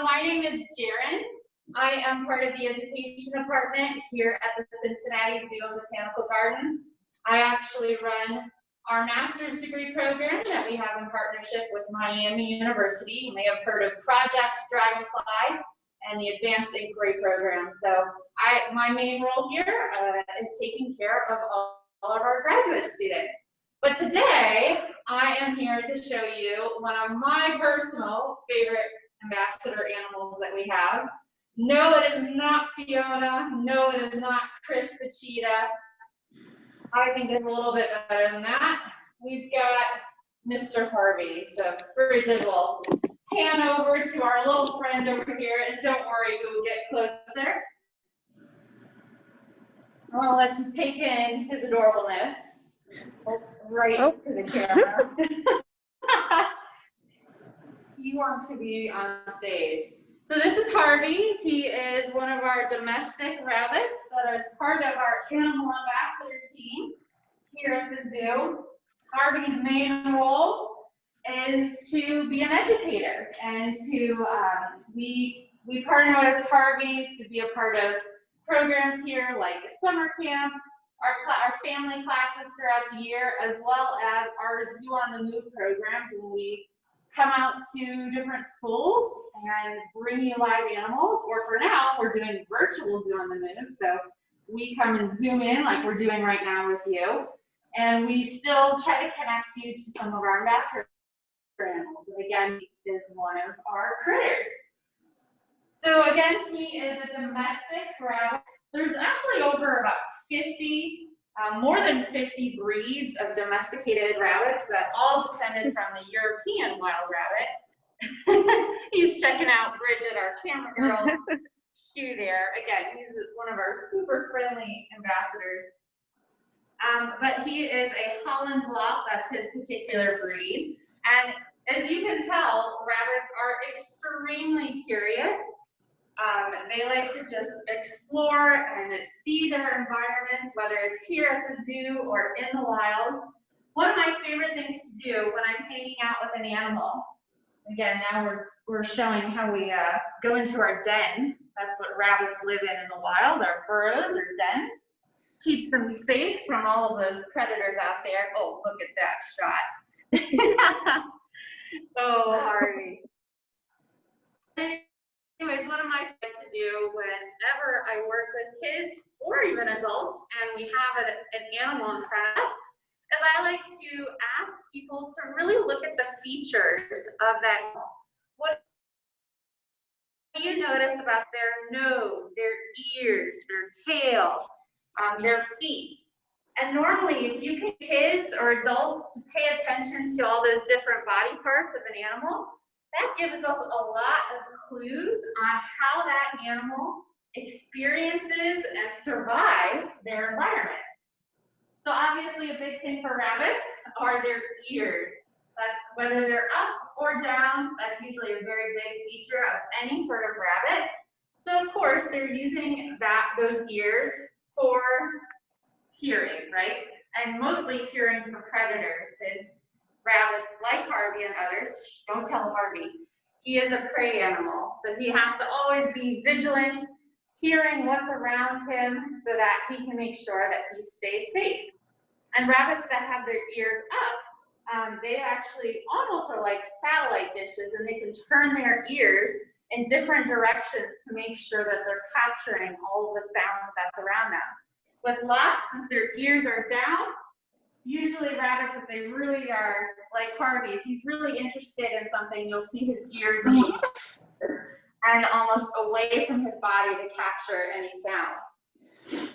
My name is Jaren. I am part of the education department here at the Cincinnati Zoo and Botanical Garden. I actually run our master's degree program that we have in partnership with Miami University. You may have heard of Project Dragonfly and the Advanced Inquiry Program. So my main role here is taking care of all of our graduate students. But today, I am here to show you one of my personal favorite ambassador animals that we have. No, it is not Fiona. No, it is not Chris the cheetah. I think it's a little bit better than that. We've got Mr. Harvey. So Bridget will pan over to our little friend over here, and don't worry, we will get closer. I want to let you take in his adorableness. Right to the camera. He wants to be on stage. So this is Harvey. He is one of our domestic rabbits that is part of our animal ambassador team here at the zoo. Harvey's main role is to be an educator, and to we partner with Harvey to be a part of programs here like a summer camp, our family classes throughout the year, as well as our Zoo on the Move programs when we come out to different schools and bring you live animals, or for now, we're doing virtual Zoo on the Move. So we come and zoom in like we're doing right now with you, and we still try to connect you to some of our ambassador animals. And again, he is one of our critters. So again, he is a domestic rabbit. There's actually over about 50, more than 50 breeds of domesticated rabbits that all descended from the European wild rabbit. He's checking out Bridget, our camera girl's shoe there. Again, he's one of our super friendly ambassadors. But he is a Holland Block, that's his particular breed. And as you can tell, rabbits are extremely curious. They like to just explore and see their environment, whether it's here at the zoo or in the wild. One of my favorite things to do when I'm hanging out with an animal, again, now we're showing how we go into our den. That's what rabbits live in the wild, our burrows or dens. Keeps them safe from all of those predators out there. Oh, look at that shot. Oh, Harvey. Anyways, what am I going to do whenever I work with kids or even adults and we have an animal in front of us, is I like to ask people to really look at the features of that animal. What do you notice about their nose, their ears, their tail, their feet? And normally, if you get kids or adults to pay attention to all those different body parts of an animal, that gives us a lot of clues on how that animal experiences and survives their environment. So obviously a big thing for rabbits are their ears. That's whether they're up or down, that's usually a very big feature of any sort of rabbit. So of course they're using those ears for hearing, right? And mostly hearing from predators, since rabbits like Harvey and others, don't tell Harvey, he is a prey animal. So he has to always be vigilant, hearing what's around him so that he can make sure that he stays safe. And rabbits that have their ears up, they actually almost are like satellite dishes, and they can turn their ears in different directions to make sure that they're capturing all of the sound that's around them. With locks, since their ears are down, usually rabbits, if they really are like Harvey, if he's really interested in something, you'll see his ears and almost away from his body to capture any sounds.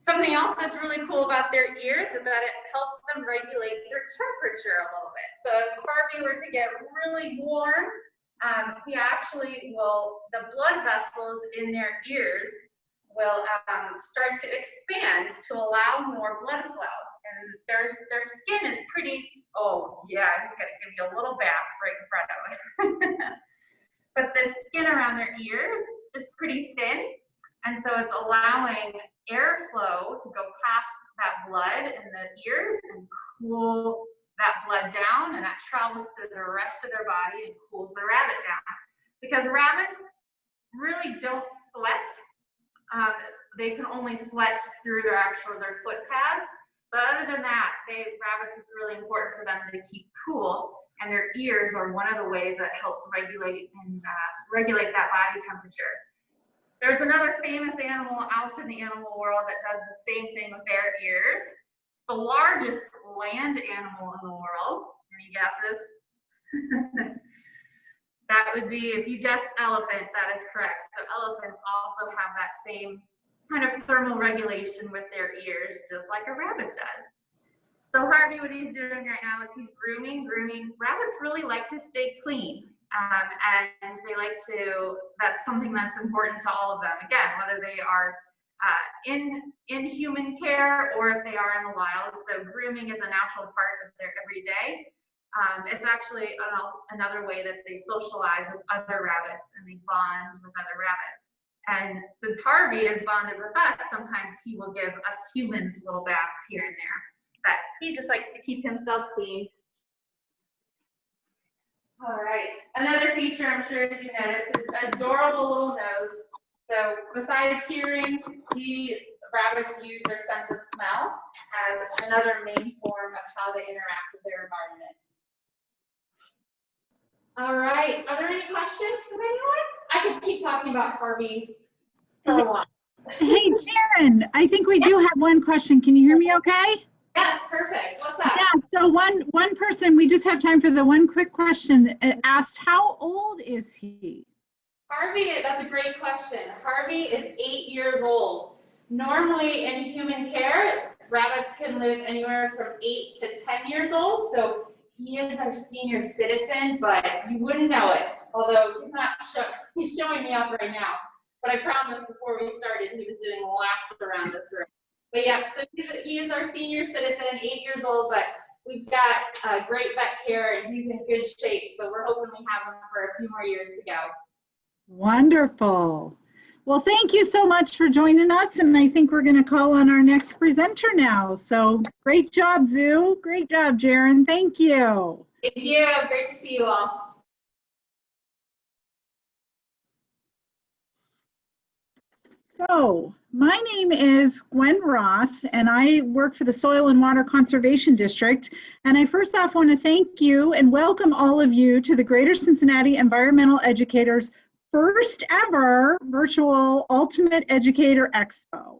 Something else that's really cool about their ears is that it helps them regulate their temperature a little bit. So if Harvey were to get really warm, he actually will, the blood vessels in their ears will start to expand to allow more blood flow. And their skin is pretty, oh yeah, he's gonna give you a little bath right in front of him. But the skin around their ears is pretty thin, and so it's allowing airflow to go past that blood in the ears and cool that blood down, and that travels through the rest of their body and cools the rabbit down. Because rabbits really don't sweat. They can only sweat through their foot pads. But other than that, rabbits, it's really important for them to keep cool, and their ears are one of the ways that helps regulate that body temperature. There's another famous animal out in the animal world that does the same thing with their ears. It's the largest land animal in the world. Any guesses? That would be, if you guessed elephant, that is correct. So elephants also have that same kind of thermal regulation with their ears, just like a rabbit does. So Harvey, what he's doing right now is he's grooming. Rabbits really like to stay clean. And they like to, that's something that's important to all of them. Again, whether they are in human care or if they are in the wild. So grooming is a natural part of their everyday. It's actually another way that they socialize with other rabbits and they bond with other rabbits. And since Harvey is bonded with us, sometimes he will give us humans little baths here and there. But he just likes to keep himself clean. All right, another feature I'm sure if you noticed is adorable little nose. So besides hearing, rabbits use their sense of smell as another main form of how they interact with their environment. All right, are there any questions from anyone? I could keep talking about Harvey for a while. Hey, Sharon, I think we do have one question. Can you hear me okay? Yes, perfect. What's up? Yeah, so one person, we just have time for the one quick question, asked, how old is he? Harvey, that's a great question. Harvey is 8 years old. Normally in human care, rabbits can live anywhere from 8 to 10 years old. So he is our senior citizen, but you wouldn't know it. Although he's showing me up right now. But I promise before we started, he was doing laps around this room. But yeah, so he is our senior citizen, 8 years old, but we've got great vet care and he's in good shape. So we're hoping we have him for a few more years to go. Wonderful. Well, thank you so much for joining us. And I think we're going to call on our next presenter now. So great job, Zoo. Great job, Jaren. Thank you. Thank you. Great to see you all. So my name is Gwen Roth, and I work for the Soil and Water Conservation District. And I first off want to thank you and welcome all of you to the Greater Cincinnati Environmental Educators' first ever virtual Ultimate Educator Expo.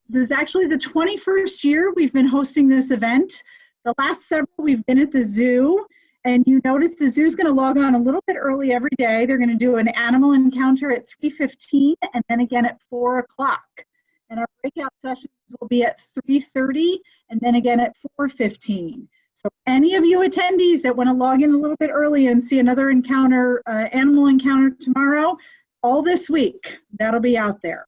This is actually the 21st year we've been hosting this event. The last several we've been at the zoo. And you notice the zoo is going to log on a little bit early every day. They're going to do an animal encounter at 3:15 and then again at 4 o'clock. And our breakout sessions will be at 3:30 and then again at 4:15. So any of you attendees that want to log in a little bit early and see another encounter, animal encounter tomorrow, all this week, that'll be out there.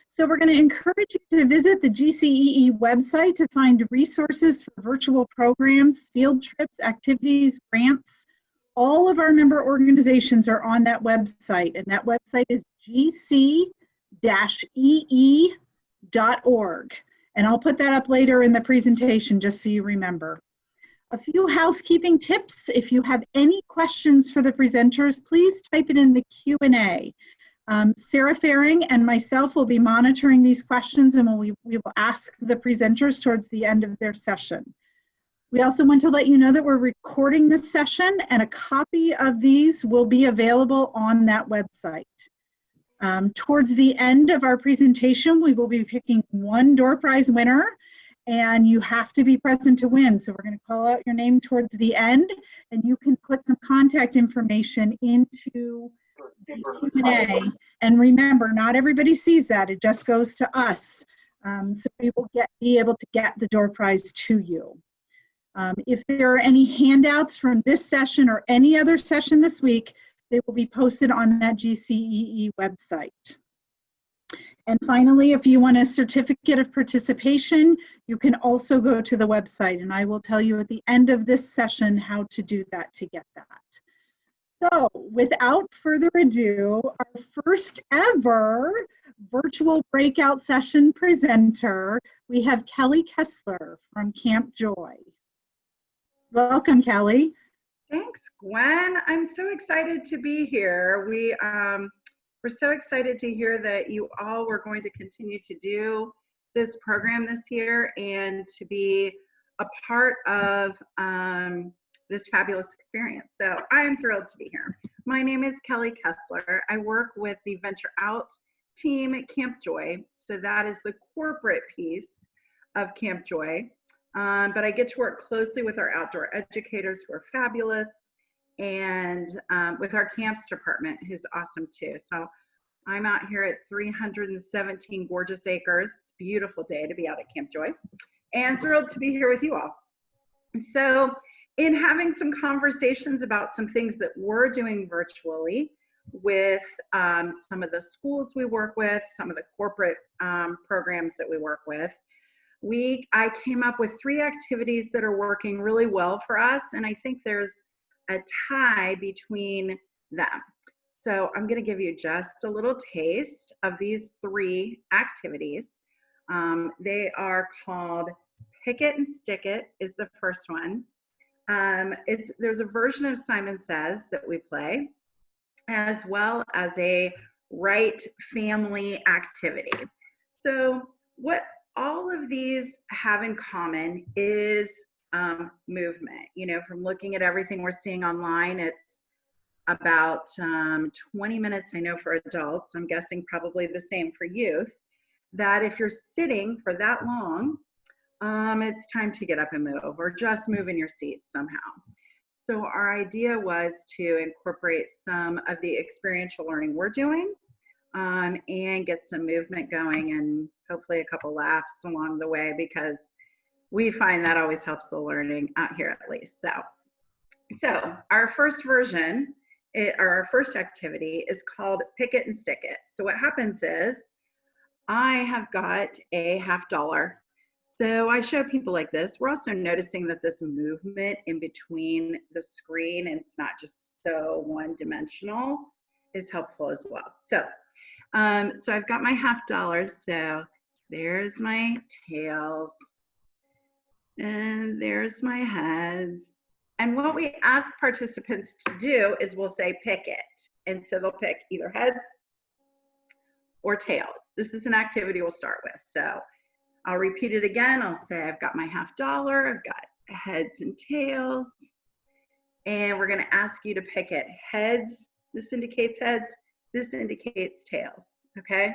So we're going to encourage you to visit the GCEE website to find resources for virtual programs, field trips, activities, grants. All of our member organizations are on that website, and that website is gc-ee.org. And I'll put that up later in the presentation just so you remember. A few housekeeping tips. If you have any questions for the presenters, please type it in the Q&A. Sarah Faring and myself will be monitoring these questions, and we will ask the presenters towards the end of their session. We also want to let you know that we're recording this session, and a copy of these will be available on that website. Towards the end of our presentation, we will be picking one door prize winner, and you have to be present to win. So we're going to call out your name towards the end, and you can put some contact information into the Q&A. And remember, not everybody sees that. It just goes to us. So we will be able to get the door prize to you. If there are any handouts from this session or any other session this week, they will be posted on that GCEE website. And finally, if you want a certificate of participation, you can also go to the website, and I will tell you at the end of this session how to do that to get that. So without further ado, our first ever virtual breakout session presenter, we have Kelly Kessler from Camp Joy. Welcome, Kelly. Thanks, Gwen. I'm so excited to be here. We're so excited to hear that you all were going to continue to do this program this year and to be a part of this fabulous experience. So I'm thrilled to be here. My name is Kelly Kessler. I work with the Venture Out team at Camp Joy. So that is the corporate piece of Camp Joy. But I get to work closely with our outdoor educators who are fabulous, and with our camps department, who's awesome too. So I'm out here at 317 gorgeous acres. It's a beautiful day to be out at Camp Joy, and thrilled to be here with you all. So in having some conversations about some things that we're doing virtually with some of the schools we work with, some of the corporate programs that we work with, I came up with 3 activities that are working really well for us, and I think there's a tie between them. So I'm going to give you just a little taste of these 3 activities. They are called Pick It and Stick It is the first one. There's a version of Simon Says that we play, as well as a Write family activity. So what all of these have in common is movement. You know, from looking at everything we're seeing online, it's about 20 minutes, I know, for adults. I'm guessing probably the same for youth, that if you're sitting for that long, it's time to get up and move, or just move in your seat somehow. So our idea was to incorporate some of the experiential learning we're doing and get some movement going, and hopefully a couple laughs along the way, because we find that always helps the learning out here at least. So our first version, our first activity is called Pick It and Stick It. So what happens is I have got a $50. So I show people like this. We're also noticing that this movement in between the screen, and it's not just so one-dimensional, is helpful as well. So I've got my $50. So there's my tails, and there's my heads. And what we ask participants to do is we'll say, pick it. And so they'll pick either heads or tails. This is an activity we'll start with. So I'll repeat it again. I'll say I've got my $50, I've got heads and tails, and we're gonna ask you to pick it. Heads, this indicates heads, this indicates tails, okay?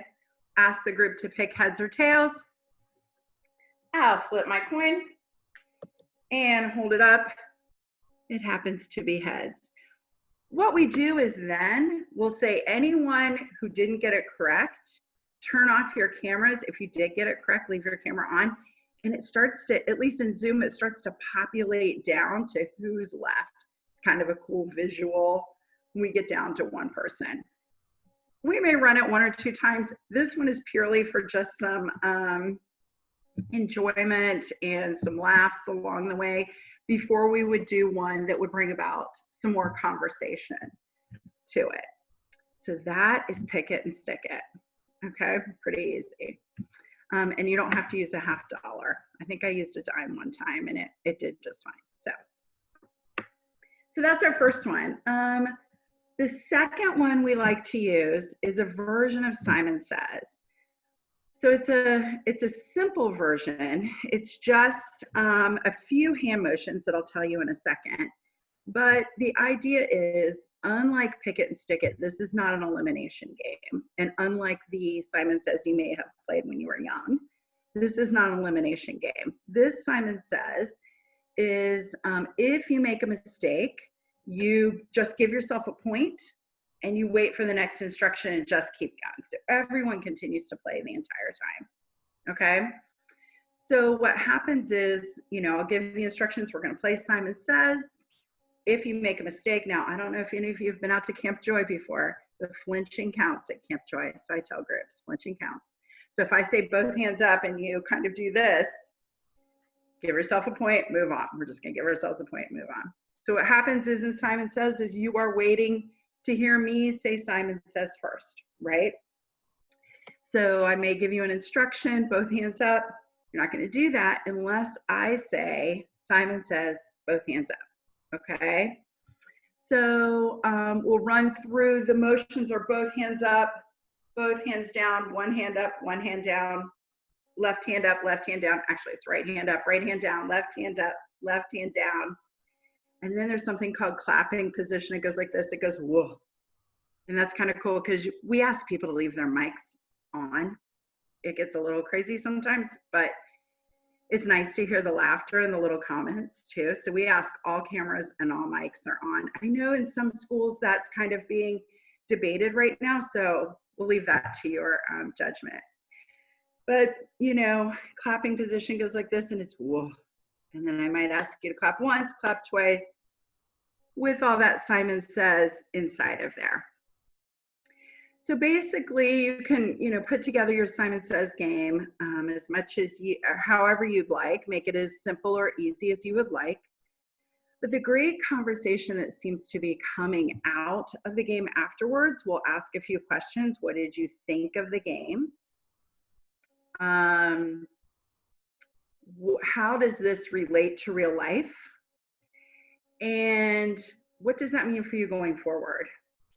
Ask the group to pick heads or tails. I'll flip my coin and hold it up. It happens to be heads. What we do is then we'll say anyone who didn't get it correct, turn off your cameras. If you did get it correct, leave your camera on. And it starts to, at least in Zoom, it starts to populate down to who's left. It's kind of a cool visual when we get down to one person. We may run it 1 or 2 times. This one is purely for just some enjoyment and some laughs along the way, before we would do one that would bring about some more conversation to it. So that is Pick It and Stick It. Okay, pretty easy. And you don't have to use a $50. I think I used a dime one time, and it did just fine. So that's our first one. The second one we like to use is a version of Simon Says. So it's a simple version. It's just a few hand motions that I'll tell you in a second. But the idea is, unlike Pick It and Stick It, this is not an elimination game. And unlike the Simon Says you may have played when you were young, this is not an elimination game. This Simon Says is if you make a mistake, you just give yourself a point and you wait for the next instruction and just keep going. So everyone continues to play the entire time, okay? So what happens is, you know, I'll give the instructions. We're gonna play Simon Says. If you make a mistake, now, I don't know if any of you have been out to Camp Joy before, the flinching counts at Camp Joy. So I tell groups, flinching counts. So if I say both hands up and you kind of do this, give yourself a point, move on. We're just gonna give ourselves a point, move on. So what happens is in Simon Says is you are waiting to hear me say Simon Says first, right? So I may give you an instruction, both hands up. You're not gonna do that unless I say Simon Says, both hands up, okay? So we'll run through the motions are both hands up, both hands down, one hand up, one hand down, left hand up, left hand down. Actually, it's right hand up, right hand down, left hand up, left hand down. And then there's something called clapping position. It goes like this, it goes whoa. And that's kind of cool because we ask people to leave their mics on. It gets a little crazy sometimes, but it's nice to hear the laughter and the little comments too. So we ask all cameras and all mics are on. I know in some schools that's kind of being debated right now, so we'll leave that to your judgment. But, you know, clapping position goes like this and it's whoa. And then I might ask you to clap once, clap twice, with all that Simon Says inside of there. So basically you can, you know, put together your Simon Says game as much as you, or however you'd like, make it as simple or easy as you would like. But the great conversation that seems to be coming out of the game afterwards, we'll ask a few questions. What did you think of the game? How does this relate to real life? And what does that mean for you going forward?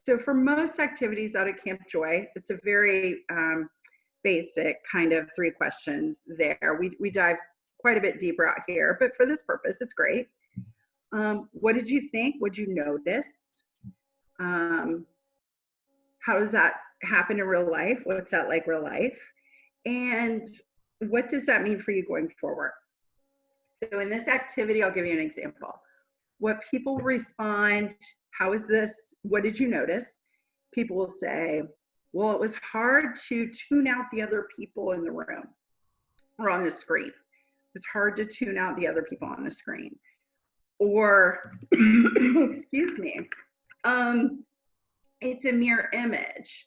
So for most activities out at Camp Joy, it's a very basic kind of 3 questions there. We dive quite a bit deeper out here, but for this purpose, it's great. What did you think? What did you notice? How does that happen in real life? What's that like real life? And what does that mean for you going forward? So in this activity, I'll give you an example. What people respond, how is this? What did you notice? People will say, well, it was hard to tune out the other people in the room or on the screen. It was hard to tune out the other people on the screen. Or, excuse me, it's a mirror image.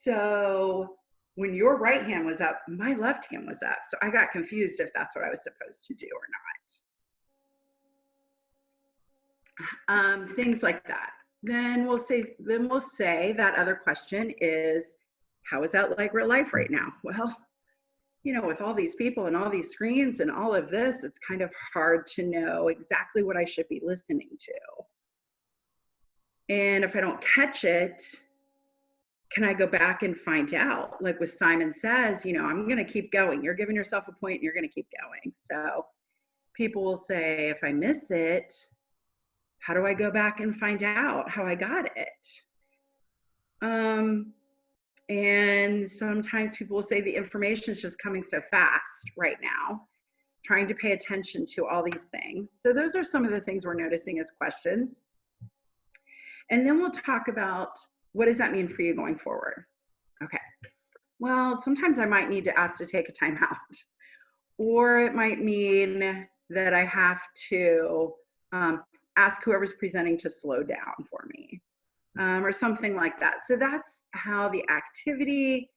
So when your right hand was up, my left hand was up. So I got confused if that's what I was supposed to do or not. Things like that. Then we'll say that other question is, how is that like real life right now? Well, you know, with all these people and all these screens and all of this, it's kind of hard to know exactly what I should be listening to. And if I don't catch it, can I go back and find out? Like with Simon Says, you know, I'm going to keep going. You're giving yourself a point and you're going to keep going. So people will say, if I miss it, how do I go back and find out how I got it? And sometimes people will say the information is just coming so fast right now, trying to pay attention to all these things. So those are some of the things we're noticing as questions. And then we'll talk about, what does that mean for you going forward? Okay, well, sometimes I might need to ask to take a time out, or it might mean that I have to ask whoever's presenting to slow down for me, or something like that. So that's how the activity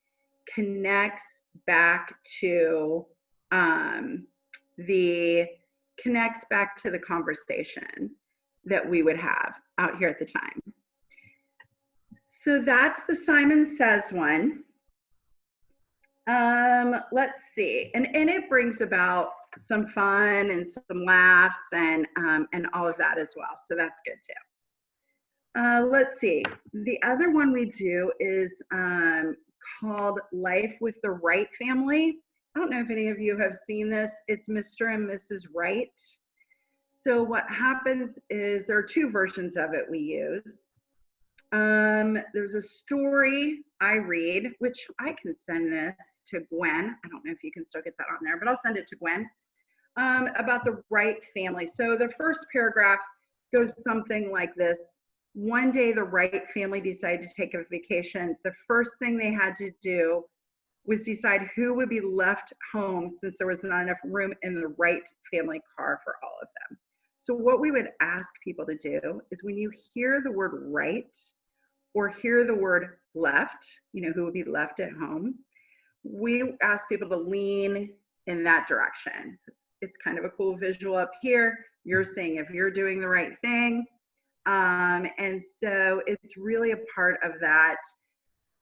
connects back to the conversation that we would have out here at the time. So that's the Simon Says one. Let's see, and it brings about some fun and some laughs and all of that as well. So that's good too. Let's see, the other one we do is called Life with the Wright Family. I don't know if any of you have seen this. It's Mr. and Mrs. Wright. So what happens is there are 2 versions of it we use. There's a story I read, which I can send this to Gwen. I don't know if you can still get that on there, but I'll send it to Gwen, about the Wright family. So the first paragraph goes something like this. One day the Wright family decided to take a vacation. The first thing they had to do was decide who would be left home since there was not enough room in the Wright family car for all of them. So what we would ask people to do is when you hear the word right or hear the word left, you know, who would be left at home, we ask people to lean in that direction. It's kind of a cool visual up here. You're saying if you're doing the right thing. And so it's really a part of that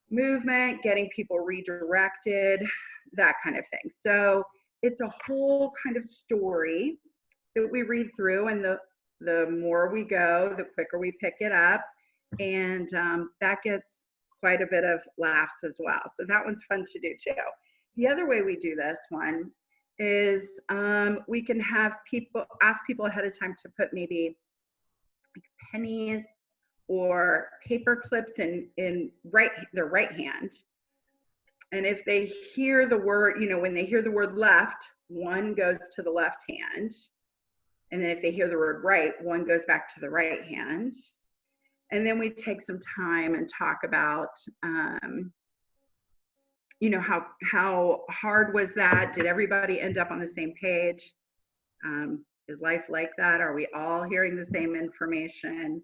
movement, getting people redirected, that kind of thing. So it's a whole kind of story that we read through, and the The more we go, the quicker we pick it up. And that gets quite a bit of laughs as well. So that one's fun to do too. The other way we do this one is we can have people, ask people ahead of time to put maybe pennies or paper clips in their right hand. And if they hear the word, you know, when they hear the word left, one goes to the left hand. And then if they hear the word right, one goes back to the right hand. And then we take some time and talk about, you know, how hard was that? Did everybody end up on the same page? Is life like that? Are we all hearing the same information?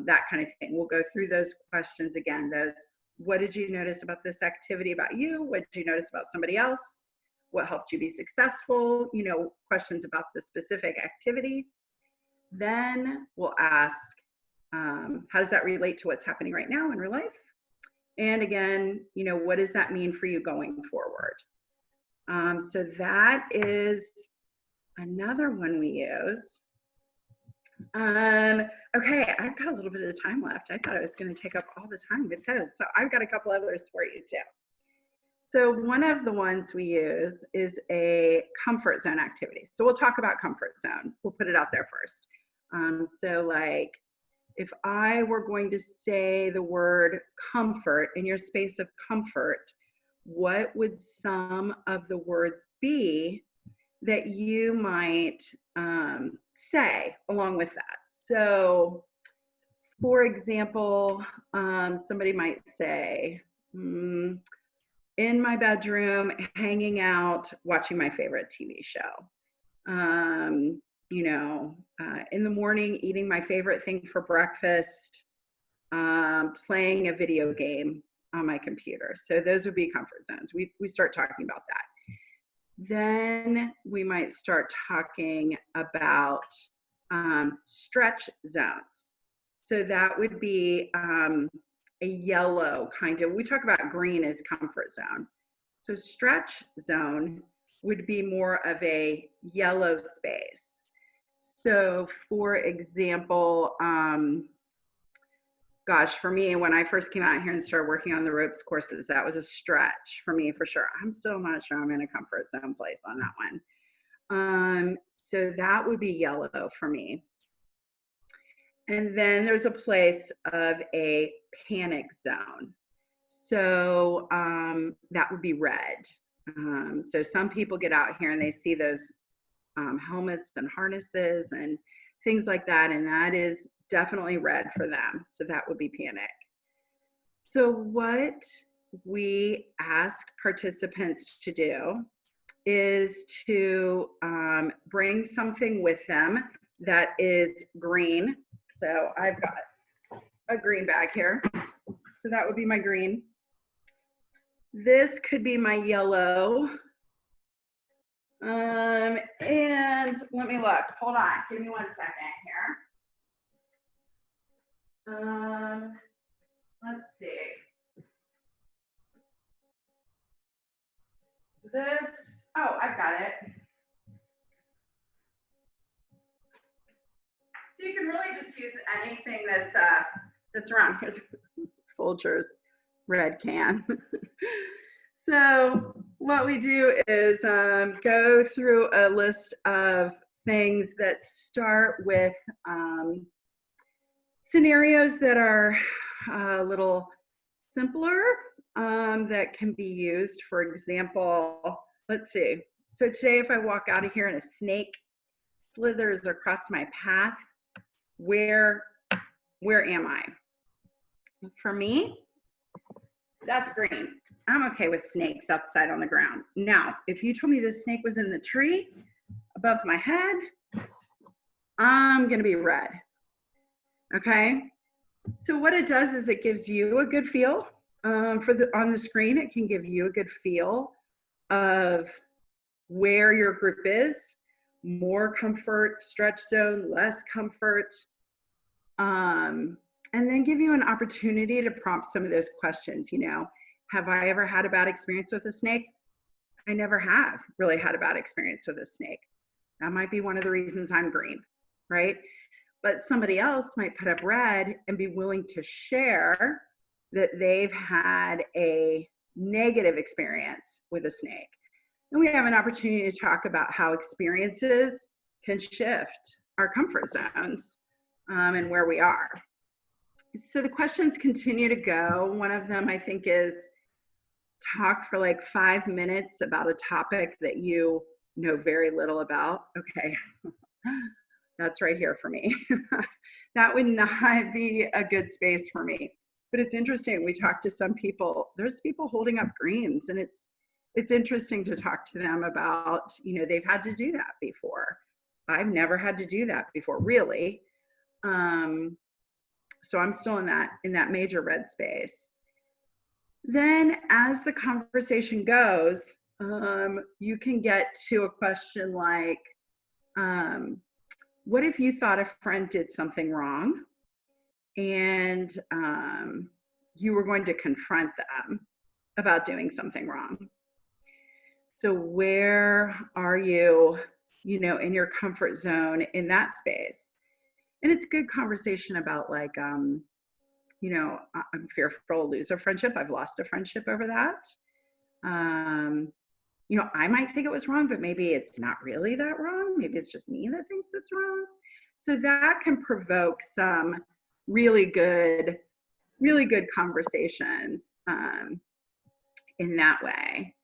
That kind of thing. We'll go through those questions again. Those, what did you notice about this activity about you? What did you notice about somebody else? What helped you be successful? You know, questions about the specific activity. Then we'll ask, how does that relate to what's happening right now in real life? And again, you know, what does that mean for you going forward? So that is another one we use. Okay, I've got a little bit of time left. I thought it was going to take up all the time, but it does. So I've got a couple others for you too. So one of the ones we use is a comfort zone activity. So we'll talk about comfort zone. We'll put it out there first. So like, if I were going to say the word comfort in your space of comfort, what would some of the words be that you might say along with that? So for example, somebody might say, in my bedroom, hanging out, watching my favorite TV show. You know, in the morning, eating my favorite thing for breakfast, playing a video game on my computer. So those would be comfort zones. We start talking about that. Then we might start talking about stretch zones. So that would be a yellow kind of, we talk about green as comfort zone. So stretch zone would be more of a yellow space. So for example, gosh, for me, when I first came out here and started working on the ropes courses, that was a stretch for me for sure. I'm still not sure I'm in a comfort zone place on that one. So that would be yellow for me. And then there's a place of a panic zone. So that would be red. So some people get out here and they see those helmets and harnesses and things like that, and that is definitely red for them. So that would be panic. So what we ask participants to do is to bring something with them that is green. So I've got a green bag here. So that would be my green. This could be my yellow. And let me look. Hold on. Give me 1 second here. Let's see. This, oh, I've got it. So you can really just use anything that's around. Here's Folger's red can. So what we do is go through a list of things that start with scenarios that are a little simpler that can be used. For example, let's see. So today if I walk out of here and a snake slithers across my path, where am I? For me, that's green. I'm okay with snakes outside on the ground. Now, if you told me this snake was in the tree above my head, I'm gonna be red, okay? So what it does is it gives you a good feel on the screen. It can give you a good feel of where your group is, more comfort, stretch zone, less comfort, and then give you an opportunity to prompt some of those questions. You know, have I ever had a bad experience with a snake? I never have really had a bad experience with a snake. That might be one of the reasons I'm green, right? but somebody else might put up red and be willing to share that they've had a negative experience with a snake. And we have an opportunity to talk about how experiences can shift our comfort zones and where we are. So the questions continue to go. One of them, I think, is talk for like 5 minutes about a topic that you know very little about. Okay, that's right here for me. That would not be a good space for me. But it's interesting. We talked to some people. There's people holding up greens, and it's interesting to talk to them about, you know, they've had to do that before. I've never had to do that before, really. So I'm still in that major red space. Then as the conversation goes, you can get to a question like, what if you thought a friend did something wrong and you were going to confront them about doing something wrong? So where are you, you know, in your comfort zone in that space? And it's good conversation about like, you know, I'm fearful to lose a friendship. I've lost a friendship over that. You know, I might think it was wrong, but maybe it's not really that wrong. Maybe it's just me that thinks it's wrong. So that can provoke some really good conversations in that way.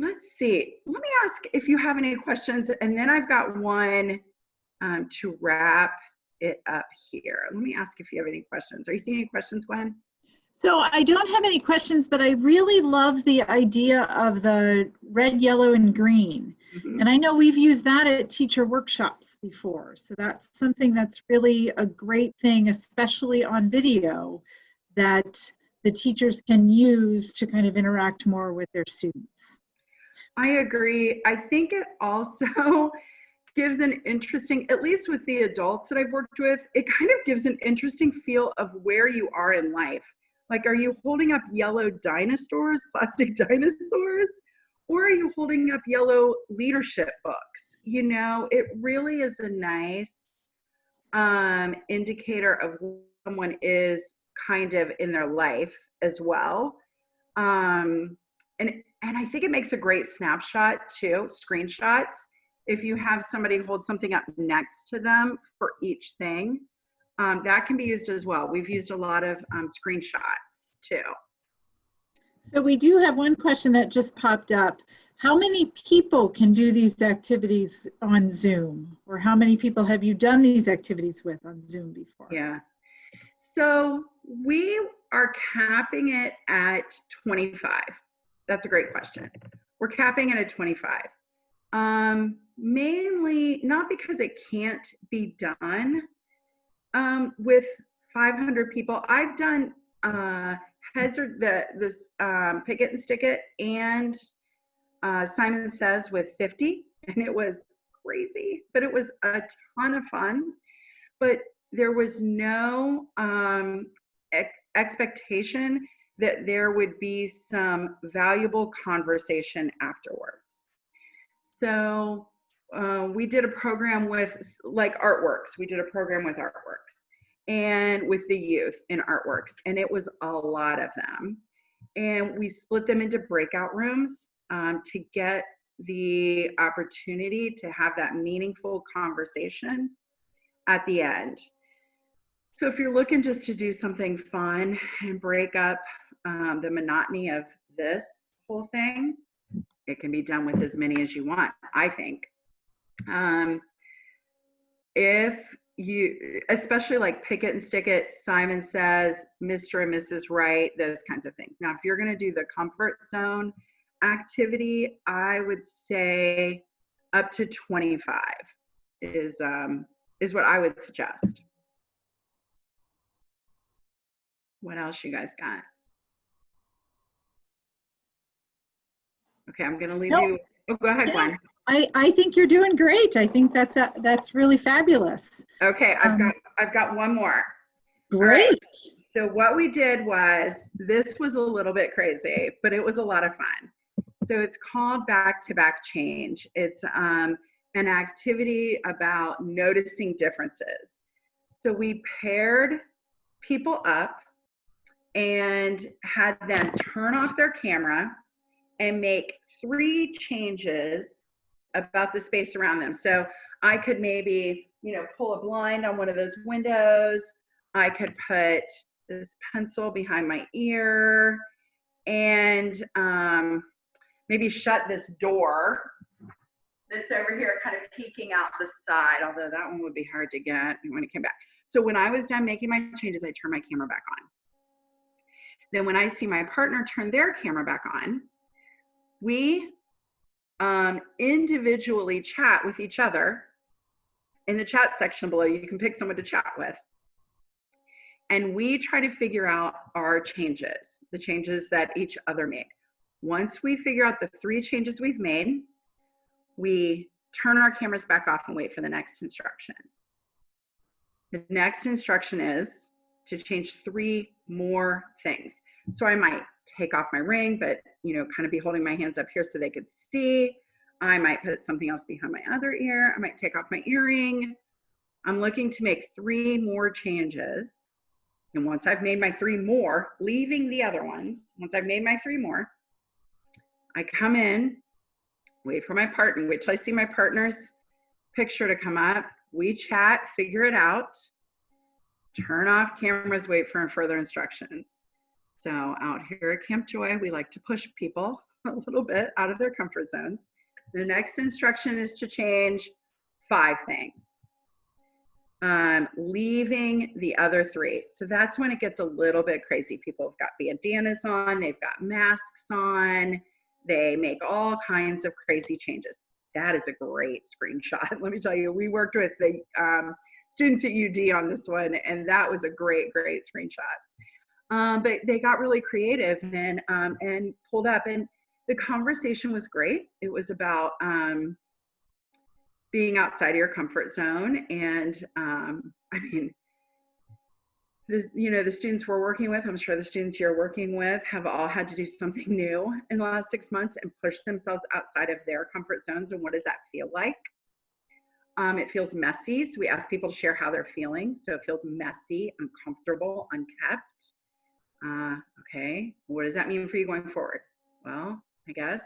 Let's see. Let me ask if you have any questions, and then I've got one to wrap it up here. Let me ask if you have any questions. Are you seeing any questions, Gwen? So I don't have any questions, but I really love the idea of the red, yellow, and green. Mm-hmm. And I know we've used that at teacher workshops before. So that's something that's really a great thing, especially on video, that the teachers can use to kind of interact more with their students. I agree. I think it also gives an interesting, at least with the adults that I've worked with, it kind of gives an interesting feel of where you are in life. Like, are you holding up yellow dinosaurs, plastic dinosaurs, or are you holding up yellow leadership books? You know, it really is a nice indicator of where someone is kind of in their life as well. And I think it makes a great snapshot too, screenshots. If you have somebody hold something up next to them for each thing, that can be used as well. We've used a lot of screenshots too. So we do have one question that just popped up. How many people can do these activities on Zoom? Or how many people have you done these activities with on Zoom before? Yeah. So we are capping it at 25. That's a great question. We're capping it at 25. Mainly not because it can't be done with 500 people. I've done heads or this pick it and stick it and Simon Says with 50, and it was crazy, but it was a ton of fun. But there was no expectation that there would be some valuable conversation afterwards. So we did a program with like artworks. We did a program with artworks and with the youth in artworks, and it was a lot of them. And we split them into breakout rooms to get the opportunity to have that meaningful conversation at the end. So if you're looking just to do something fun and break up the monotony of this whole thing, it can be done with as many as you want, I think. If you, especially like pick it and stick it, Simon Says, Mr. and Mrs. Right, those kinds of things. Now, if you're going to do the comfort zone activity, I would say up to 25 is what I would suggest. What else you guys got? Okay, I'm going to leave you. Oh, go ahead, Gwen. I think you're doing great. I think that's really fabulous. Okay, I've got one more. Great. Right. So what we did was, this was a little bit crazy, but it was a lot of fun. So it's called back-to-back change. It's an activity about noticing differences. So we paired people up and had them turn off their camera and make 3 changes about the space around them. So I could maybe, pull a blind on one of those windows. I could put this pencil behind my ear and maybe shut this door that's over here kind of peeking out the side, although that one would be hard to get when it came back. So when I was done making my changes, I turned my camera back on. Then when I see my partner turn their camera back on, we individually chat with each other. In the chat section below, you can pick someone to chat with. And we try to figure out our changes, the changes that each other made. Once we figure out the 3 changes we've made, we turn our cameras back off and wait for the next instruction. The next instruction is to change 3 more things. So I might take off my ring, but kind of be holding my hands up here so they could see. I might put something else behind my other ear. I might take off my earring. I'm looking to make 3 more changes. And once I've made my 3 more, leaving the other ones, once I've made my 3 more, I come in, wait for my partner, wait till I see my partner's picture to come up. We chat, figure it out, turn off cameras, wait for further instructions. So out here at Camp Joy, we like to push people a little bit out of their comfort zones. The next instruction is to change 5 things, leaving the other 3. So that's when it gets a little bit crazy. People have got bandanas on, they've got masks on, they make all kinds of crazy changes. That is a great screenshot. Let me tell you, we worked with the students at UD on this one, and that was a great, great screenshot. But they got really creative and pulled up, and the conversation was great. It was about being outside of your comfort zone. And the students we're working with, I'm sure the students you're working with have all had to do something new in the last 6 months and push themselves outside of their comfort zones. And what does that feel like? It feels messy. So we ask people to share how they're feeling. So it feels messy, uncomfortable, unkept. Okay, what does that mean for you going forward? Well, I guess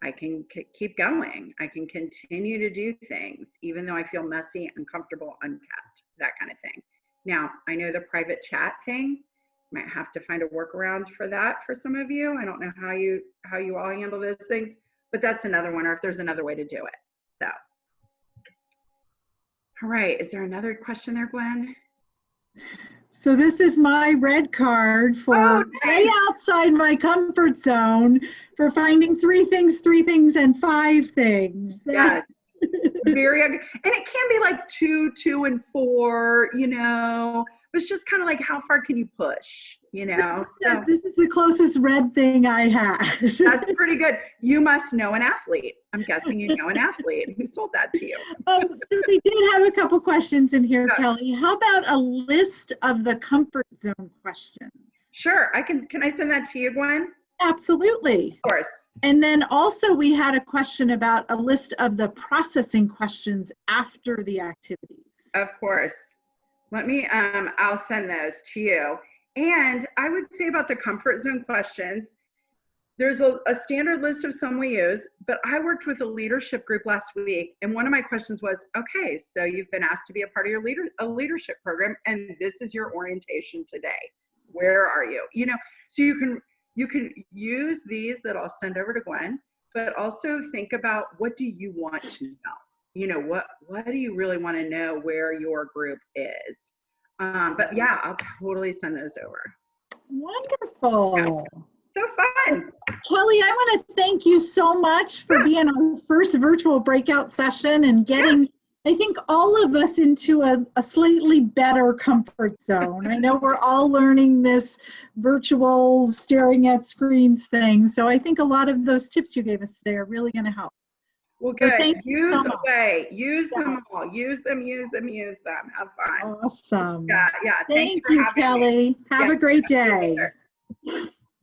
I can keep going. I can continue to do things, even though I feel messy, uncomfortable, unkept, that kind of thing. Now, I know the private chat thing, might have to find a workaround for that for some of you. I don't know how you all handle those things, but that's another one, or if there's another way to do it. So, all right, is there another question there, Gwen? So this is my red card for way outside my comfort zone for finding 3 things, and 5 things. Yes. Very, and it can be like 2, 2, and 4, it's just kind of like, how far can you push, This is the closest red thing I had. That's pretty good. You must know an athlete. I'm guessing you know an athlete. Who sold that to you? So we did have a couple questions in here, Kelly. How about a list of the comfort zone questions? Sure. Can I send that to you, Gwen? Absolutely. Of course. And then also we had a question about a list of the processing questions after the activities. Of course. Let me, I'll send those to you. And I would say about the comfort zone questions, there's a standard list of some we use, but I worked with a leadership group last week, and one of my questions was, okay, so you've been asked to be a part of a leadership program, and this is your orientation today. Where are you? So you can use these that I'll send over to Gwen, but also think about, what do you want to know? What do you really want to know where your group is? But yeah, I'll totally send those over. Wonderful. Yeah. So fun. Kelly, I want to thank you so much for being our first virtual breakout session and getting, I think, all of us into a slightly better comfort zone. I know we're all learning this virtual staring at screens thing, so I think a lot of those tips you gave us today are really going to help. Well, good. Use away. Use them all. Use them. Have fun. Awesome. Yeah. Thank you, Kelly. Have a great day.